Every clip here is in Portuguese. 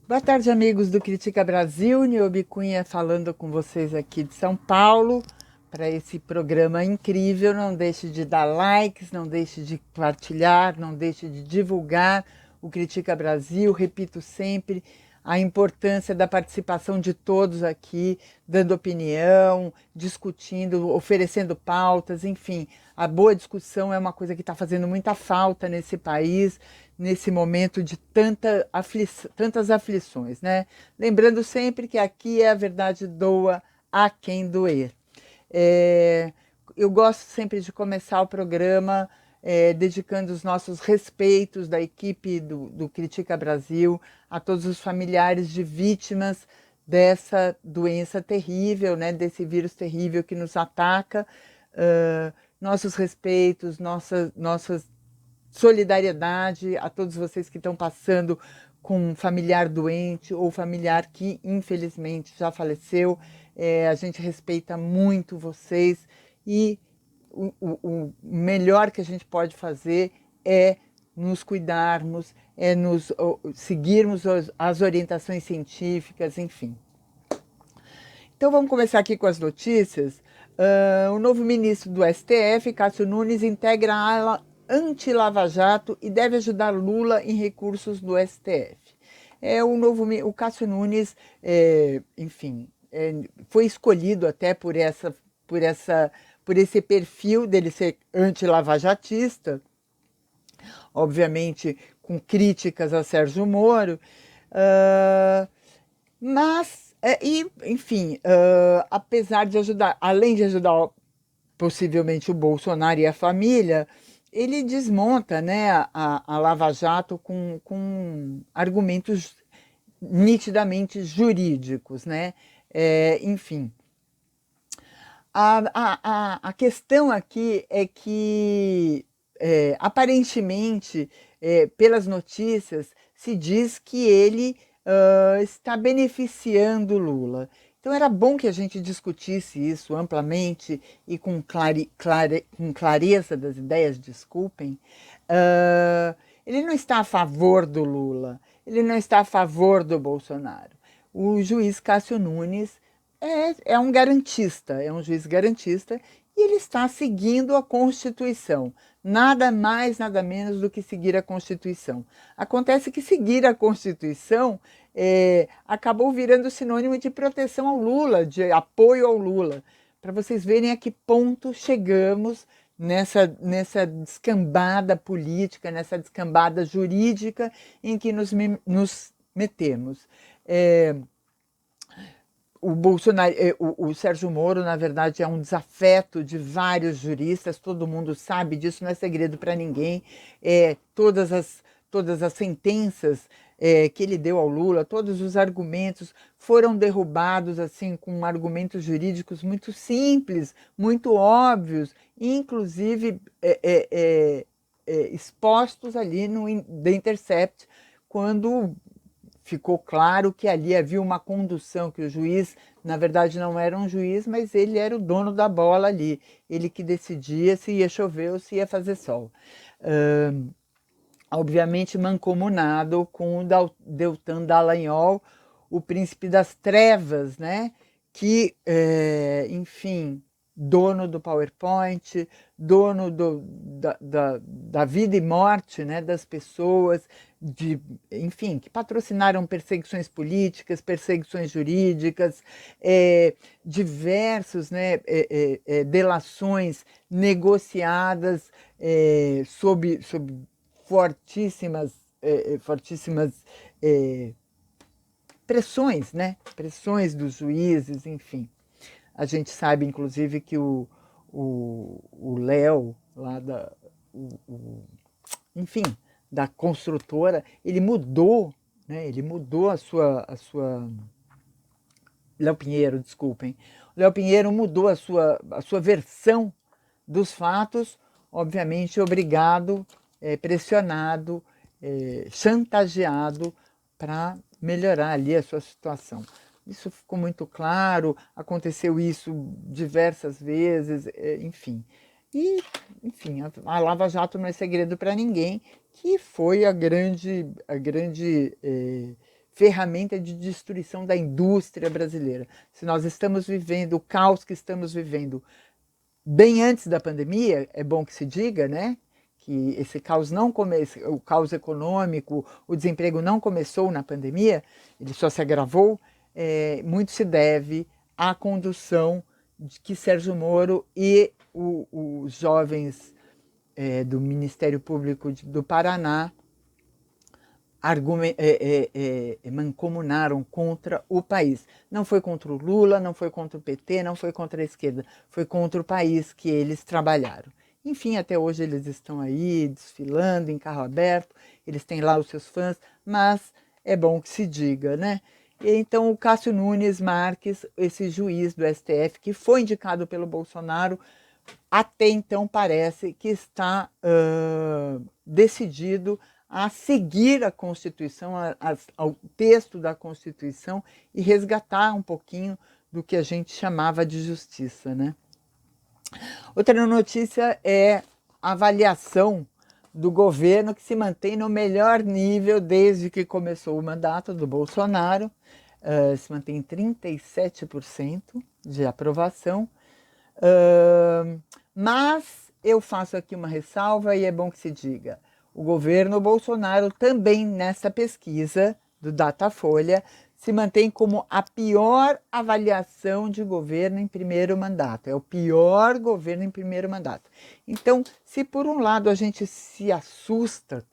Boa tarde, amigos do Critica Brasil. Niobe Cunha falando com vocês aqui de São Paulo para esse programa incrível. Não deixe de dar likes, não deixe de compartilhar, não deixe de divulgar o Critica Brasil. Repito sempre a importância da participação de todos aqui, dando opinião, discutindo, oferecendo pautas, enfim. A boa discussão é uma coisa que está fazendo muita falta nesse país, nesse momento de tantas aflições, né? Lembrando sempre que aqui é a verdade doa a quem doer. Eu gosto sempre de começar o programa dedicando os nossos respeitos da equipe do Critica Brasil a todos os familiares de vítimas dessa doença terrível, né? Desse vírus terrível que nos ataca. Nossos respeitos, nossa solidariedade a todos vocês que estão passando com um familiar doente ou familiar que infelizmente já faleceu. A gente respeita muito vocês e o melhor que a gente pode fazer é nos cuidarmos, é nos seguirmos as orientações científicas, enfim. Então vamos começar aqui com as notícias. O novo ministro do STF, Cássio Nunes, integra a ala anti-Lava Jato e deve ajudar Lula em recursos do STF. O Cássio Nunes, enfim, foi escolhido até por esse perfil dele ser anti-lavajatista, obviamente com críticas a Sérgio Moro, mas, enfim, apesar de ajudar, além de ajudar possivelmente o Bolsonaro e a família, ele desmonta, né, a Lava Jato com argumentos nitidamente jurídicos, né? Enfim. A questão aqui é que, aparentemente, pelas notícias, se diz que ele está beneficiando Lula. Então era bom que a gente discutisse isso amplamente e com clareza das ideias, desculpem. Ele não está a favor do Lula, ele não está a favor do Bolsonaro. O juiz Cássio Nunes é um garantista, é um juiz garantista, e ele está seguindo a Constituição. Nada mais, nada menos do que seguir a Constituição. Acontece que seguir a Constituição acabou virando sinônimo de proteção ao Lula, de apoio ao Lula. Para vocês verem a que ponto chegamos nessa descambada política, nessa descambada jurídica em que nos metemos. O Sérgio Moro, na verdade, é um desafeto de vários juristas, todo mundo sabe disso, não é segredo para ninguém. Todas as sentenças que ele deu ao Lula, todos os argumentos foram derrubados assim com argumentos jurídicos muito simples, muito óbvios, inclusive expostos ali no The Intercept, quando ficou claro que ali havia uma condução, que o juiz, na verdade, não era um juiz, mas ele era o dono da bola ali. Ele que decidia se ia chover ou se ia fazer sol. Obviamente mancomunado com o Deltan Dallagnol, o príncipe das trevas, né? Que, enfim, dono do PowerPoint, dono da vida e morte, né, das pessoas, enfim, que patrocinaram perseguições políticas, perseguições jurídicas, diversos, né, delações negociadas sob fortíssimas pressões, né? Pressões dos juízes, enfim. A gente sabe, inclusive, que o Léo, lá enfim, da construtora, ele mudou, né? Ele mudou a sua Léo Pinheiro, desculpem. O Léo Pinheiro mudou a sua versão dos fatos, obviamente obrigado, pressionado, chantageado para melhorar ali a sua situação. Isso ficou muito claro, aconteceu isso diversas vezes, enfim. E, enfim, a Lava Jato não é segredo para ninguém, que foi a grande ferramenta de destruição da indústria brasileira. Se nós estamos vivendo o caos que estamos vivendo bem antes da pandemia, é bom que se diga, né? Que esse caos não começou, o caos econômico, o desemprego não começou na pandemia, ele só se agravou. Muito se deve à condução de que Sérgio Moro e os jovens do Ministério Público do Paraná mancomunaram contra o país. Não foi contra o Lula, não foi contra o PT, não foi contra a esquerda, foi contra o país que eles trabalharam. Enfim, até hoje eles estão aí desfilando em carro aberto, eles têm lá os seus fãs, mas é bom que se diga, né? E então o Cássio Nunes Marques, esse juiz do STF, que foi indicado pelo Bolsonaro, até então parece que está decidido a seguir a Constituição, ao texto da Constituição e resgatar um pouquinho do que a gente chamava de justiça, né? Outra notícia é a avaliação do governo, que se mantém no melhor nível desde que começou o mandato do Bolsonaro, se mantém em 37% de aprovação. Mas eu faço aqui uma ressalva e é bom que se diga. O governo Bolsonaro também, nessa pesquisa do Datafolha, se mantém como a pior avaliação de governo em primeiro mandato. É o pior governo em primeiro mandato. Então, se por um lado a gente se assusta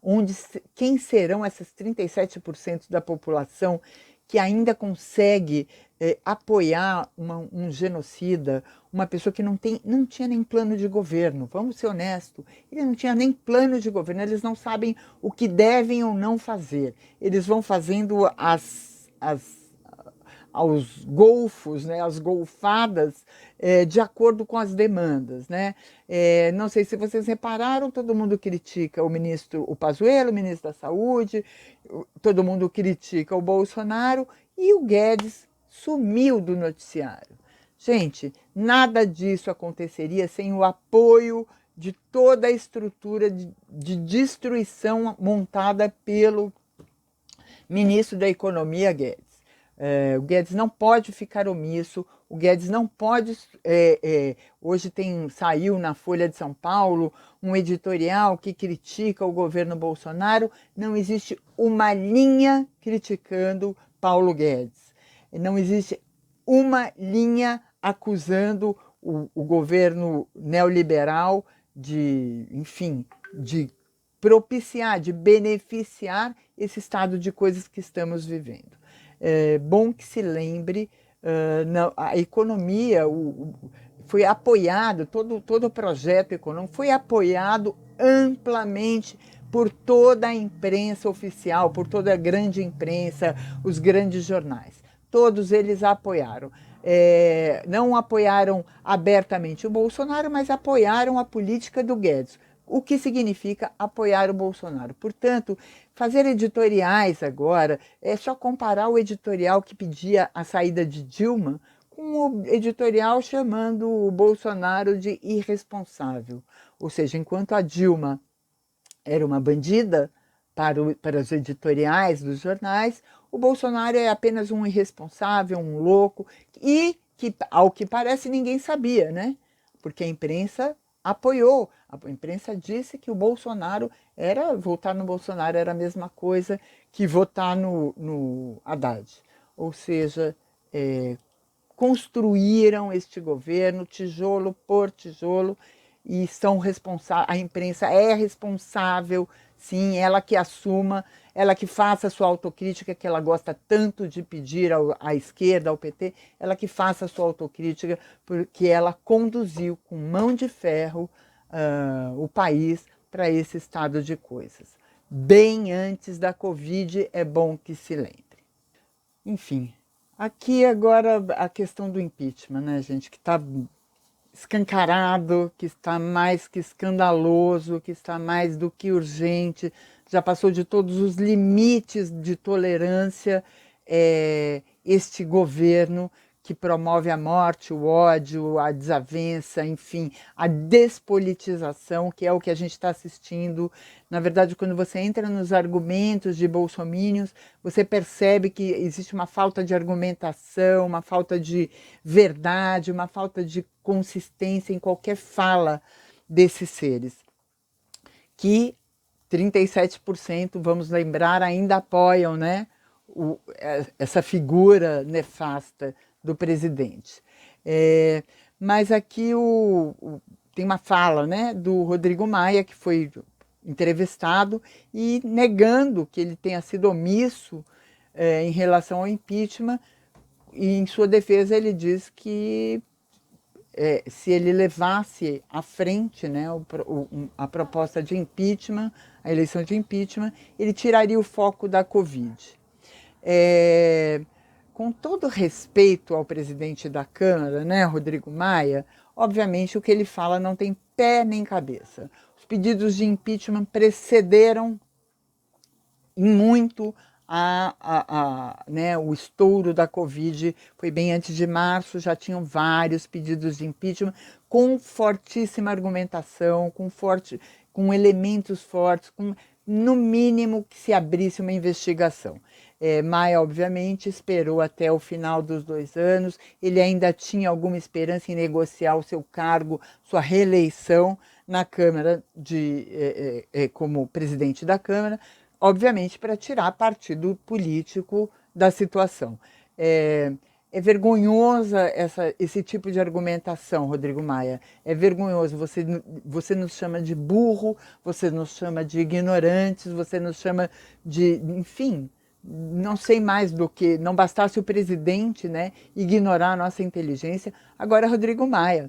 com quem serão esses 37% da população que ainda consegue apoiar um genocida, uma pessoa que não tinha nem plano de governo, vamos ser honestos, ele não tinha nem plano de governo, eles não sabem o que devem ou não fazer, eles vão fazendo aos golfos, né, as golfadas, de acordo com as demandas, né? Não sei se vocês repararam, todo mundo critica o Pazuello, o ministro da Saúde, todo mundo critica o Bolsonaro e o Guedes sumiu do noticiário. Gente, nada disso aconteceria sem o apoio de toda a estrutura de destruição montada pelo ministro da Economia, Guedes. O Guedes não pode ficar omisso, o Guedes não pode. Hoje saiu na Folha de São Paulo um editorial que critica o governo Bolsonaro. Não existe uma linha criticando Paulo Guedes. Não existe uma linha acusando o governo neoliberal enfim, de propiciar, de beneficiar esse estado de coisas que estamos vivendo. É bom que se lembre, a economia foi apoiado, todo o projeto econômico foi apoiado amplamente por toda a imprensa oficial, por toda a grande imprensa, os grandes jornais. Todos eles apoiaram. Não apoiaram abertamente o Bolsonaro, mas apoiaram a política do Guedes. O que significa apoiar o Bolsonaro. Portanto, fazer editoriais agora é só comparar o editorial que pedia a saída de Dilma com o editorial chamando o Bolsonaro de irresponsável. Ou seja, enquanto a Dilma era uma bandida para os editoriais dos jornais, o Bolsonaro é apenas um irresponsável, um louco, e que, ao que parece, ninguém sabia, né? Porque a imprensa apoiou. A imprensa disse que votar no Bolsonaro era a mesma coisa que votar no Haddad. Ou seja, construíram este governo tijolo por tijolo e são responsáveis. A imprensa é responsável, sim, ela que assuma, ela que faça a sua autocrítica, que ela gosta tanto de pedir à esquerda, ao PT, ela que faça a sua autocrítica, porque ela conduziu com mão de ferro o país para esse estado de coisas. Bem antes da Covid, é bom que se lembre. Enfim, aqui agora a questão do impeachment, né, gente, que está escancarado, que está mais que escandaloso, que está mais do que urgente, já passou de todos os limites de tolerância, este governo que promove a morte, o ódio, a desavença, enfim, a despolitização, que é o que a gente está assistindo. Na verdade, quando você entra nos argumentos de bolsominions, você percebe que existe uma falta de argumentação, uma falta de verdade, uma falta de consistência em qualquer fala desses seres, que 37%, vamos lembrar, ainda apoiam, né, essa figura nefasta do presidente. Mas aqui tem uma fala, né, do Rodrigo Maia, que foi entrevistado, e negando que ele tenha sido omisso em relação ao impeachment, e em sua defesa ele diz que se ele levasse à frente, né, a proposta de impeachment, a eleição de impeachment, ele tiraria o foco da Covid. Com todo respeito ao presidente da Câmara, né, Rodrigo Maia, obviamente o que ele fala não tem pé nem cabeça. Os pedidos de impeachment precederam em muito né, o estouro da Covid. Foi bem antes de março, já tinham vários pedidos de impeachment com fortíssima argumentação, com elementos fortes, no mínimo que se abrisse uma investigação. Maia, obviamente, esperou até o final dos 2 anos, ele ainda tinha alguma esperança em negociar o seu cargo, sua reeleição na Câmara, como presidente da Câmara, obviamente para tirar partido político da situação. É vergonhosa esse tipo de argumentação, Rodrigo Maia. É vergonhoso. Você nos chama de burro, você nos chama de ignorantes, você nos chama de, enfim, não sei mais do que, não bastasse o presidente, né, ignorar a nossa inteligência, agora Rodrigo Maia,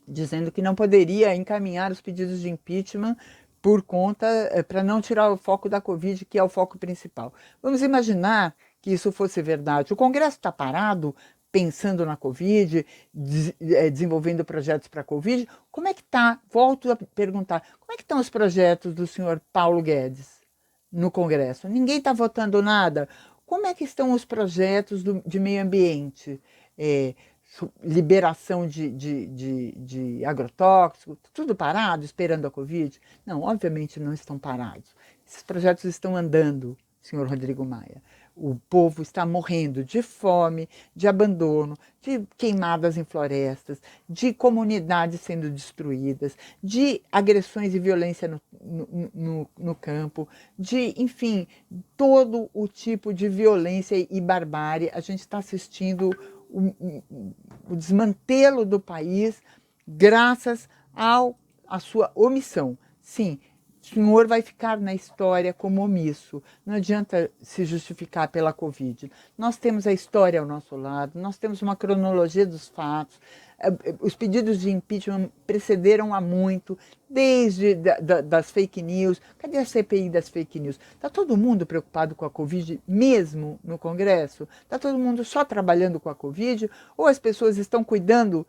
dizendo que não poderia encaminhar os pedidos de impeachment por conta, para não tirar o foco da Covid, que é o foco principal. Vamos imaginar que isso fosse verdade. O Congresso está parado, pensando na Covid, desenvolvendo projetos para a Covid. Como é que está? Volto a perguntar, como é que estão os projetos do senhor Paulo Guedes no Congresso? Ninguém está votando nada. Como é que estão os projetos de meio ambiente? Liberação de agrotóxicos, tudo parado, esperando a Covid? Não, obviamente não estão parados. Esses projetos estão andando, senhor Rodrigo Maia. O povo está morrendo de fome, de abandono, de queimadas em florestas, de comunidades sendo destruídas, de agressões e violência no campo, de, enfim, todo o tipo de violência e barbárie. A gente está assistindo o desmantelo do país graças à sua omissão. Sim, o senhor vai ficar na história como omisso. Não adianta se justificar pela Covid. Nós temos a história ao nosso lado, nós temos uma cronologia dos fatos. Os pedidos de impeachment precederam há muito, desde das fake news. Cadê a CPI das fake news? Está todo mundo preocupado com a Covid mesmo no Congresso? Está todo mundo só trabalhando com a Covid? Ou as pessoas estão cuidando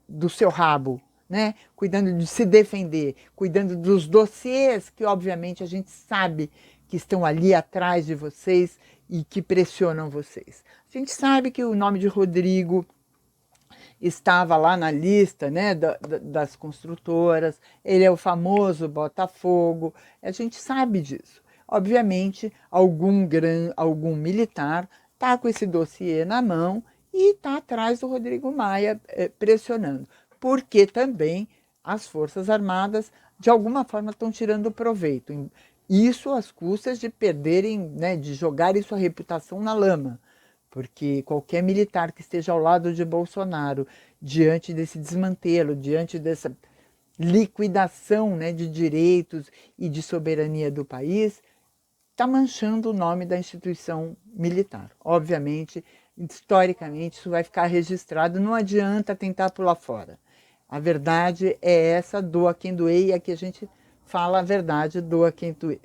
do seu rabo? Né? Cuidando de se defender, cuidando dos dossiês que, obviamente, a gente sabe que estão ali atrás de vocês e que pressionam vocês. A gente sabe que o nome de Rodrigo estava lá na lista, né, das construtoras, ele é o famoso Botafogo, a gente sabe disso. Obviamente, algum militar está com esse dossiê na mão e está atrás do Rodrigo Maia pressionando, porque também as Forças Armadas, de alguma forma, estão tirando proveito. Isso às custas de perderem, né, de jogarem sua reputação na lama. Porque qualquer militar que esteja ao lado de Bolsonaro, diante desse desmantelo, diante dessa liquidação, né, de direitos e de soberania do país, está manchando o nome da instituição militar. Obviamente, historicamente, isso vai ficar registrado, não adianta tentar pular fora. A verdade é essa, doa quem doer, e aqui a gente fala a verdade, doa quem doer.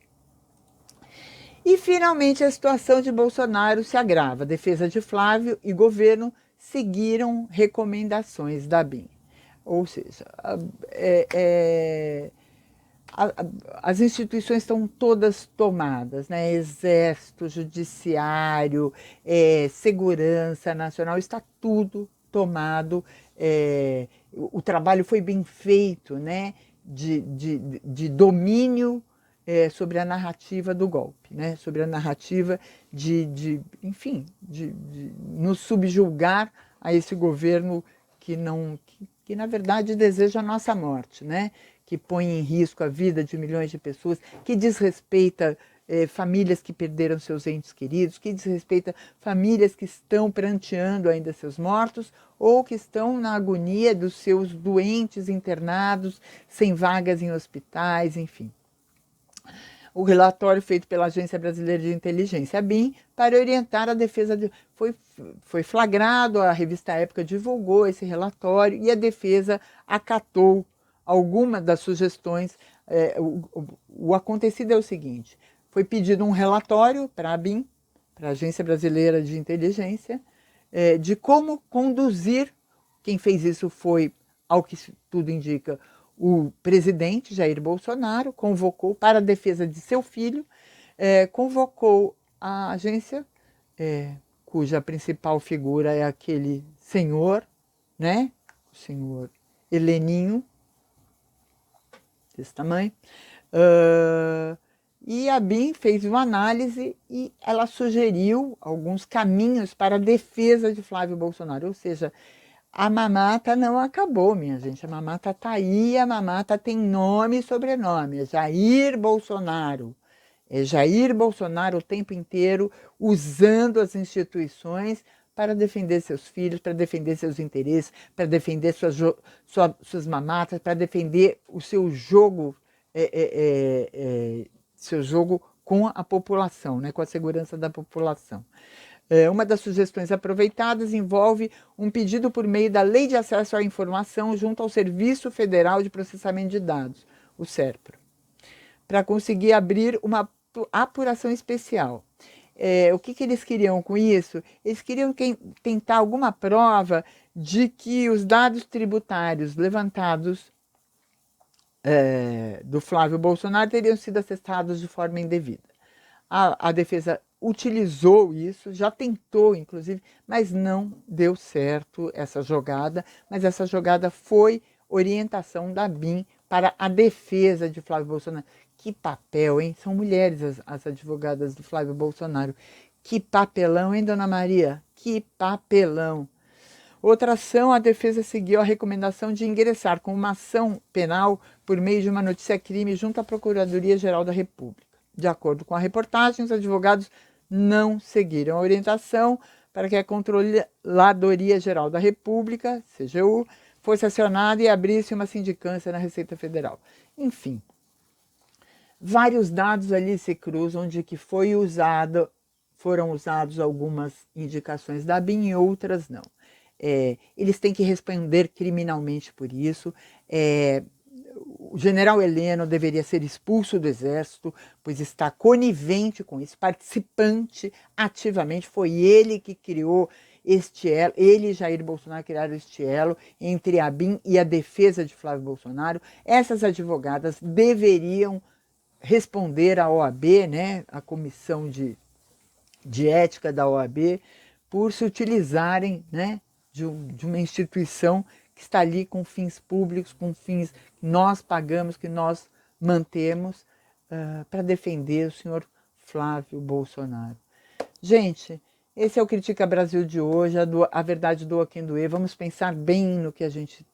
E, finalmente, a situação de Bolsonaro se agrava. A defesa de Flávio e governo seguiram recomendações da BIM. Ou seja, as instituições estão todas tomadas, né? Exército, judiciário, segurança nacional, está tudo tomado. O trabalho foi bem feito, né? De domínio sobre a narrativa do golpe, né? Sobre a narrativa enfim, de nos subjugar a esse governo que na verdade deseja a nossa morte, né? Que põe em risco a vida de milhões de pessoas, que desrespeita famílias que perderam seus entes queridos, que desrespeita famílias que estão pranteando ainda seus mortos ou que estão na agonia dos seus doentes internados, sem vagas em hospitais, enfim. O relatório feito pela Agência Brasileira de Inteligência, a BIM, para orientar a defesa. Foi flagrado, a revista Época divulgou esse relatório e a defesa acatou algumas das sugestões. O acontecido é o seguinte: foi pedido um relatório para a BIM, para a Agência Brasileira de Inteligência, de como conduzir. Quem fez isso foi, ao que tudo indica, o presidente Jair Bolsonaro, convocou para a defesa de seu filho, convocou a agência, cuja principal figura é aquele senhor, né? O senhor Heleninho, desse tamanho. E a BIM fez uma análise e ela sugeriu alguns caminhos para a defesa de Flávio Bolsonaro, ou seja, a mamata não acabou, minha gente. A mamata está aí, a mamata tem nome e sobrenome. É Jair Bolsonaro. É Jair Bolsonaro o tempo inteiro usando as instituições para defender seus filhos, para defender seus interesses, para defender suas mamatas, para defender o seu jogo, seu jogo com a população, né, com a segurança da população. Uma das sugestões aproveitadas envolve um pedido por meio da Lei de Acesso à Informação junto ao Serviço Federal de Processamento de Dados, o SERPRO, para conseguir abrir uma apuração especial. O que eles queriam com isso? Eles queriam tentar alguma prova de que os dados tributários levantados do Flávio Bolsonaro teriam sido acessados de forma indevida. A defesa utilizou isso, já tentou, inclusive, mas não deu certo essa jogada. Mas essa jogada foi orientação da BIM para a defesa de Flávio Bolsonaro. Que papel, hein? São mulheres as advogadas do Flávio Bolsonaro. Que papelão, hein, dona Maria? Que papelão. Outra ação, a defesa seguiu a recomendação de ingressar com uma ação penal por meio de uma notícia-crime junto à Procuradoria-Geral da República. De acordo com a reportagem, os advogados não seguiram a orientação para que a Controladoria Geral da República, CGU, fosse acionada e abrisse uma sindicância na Receita Federal. Enfim, vários dados ali se cruzam de que foram usados algumas indicações da BIM e outras não. Eles têm que responder criminalmente por isso. O general Heleno deveria ser expulso do Exército, pois está conivente com isso, participante ativamente. Foi ele que criou este elo, ele e Jair Bolsonaro criaram este elo entre a BIM e a defesa de Flávio Bolsonaro. Essas advogadas deveriam responder à OAB, né, à Comissão de Ética da OAB, por se utilizarem, né, de uma instituição que está ali com fins públicos, com fins que nós pagamos, que nós mantemos, para defender o senhor Flávio Bolsonaro. Gente, esse é o Critica Brasil de hoje, a verdade doa quem doer. Vamos pensar bem no que a gente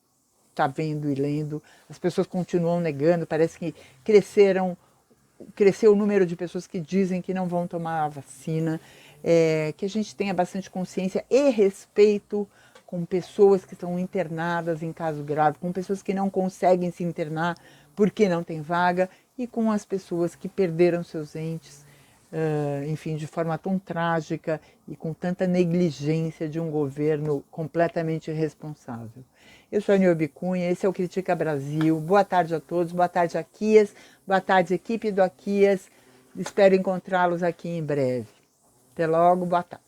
está vendo e lendo. As pessoas continuam negando, parece que cresceu o número de pessoas que dizem que não vão tomar a vacina. Que a gente tenha bastante consciência e respeito com pessoas que estão internadas em caso grave, com pessoas que não conseguem se internar porque não tem vaga e com as pessoas que perderam seus entes, enfim, de forma tão trágica e com tanta negligência de um governo completamente irresponsável. Eu sou a Niobe Cunha, esse é o Critica Brasil. Boa tarde a todos, boa tarde Aquias, boa tarde equipe do Aquias. Espero encontrá-los aqui em breve. Até logo, boa tarde.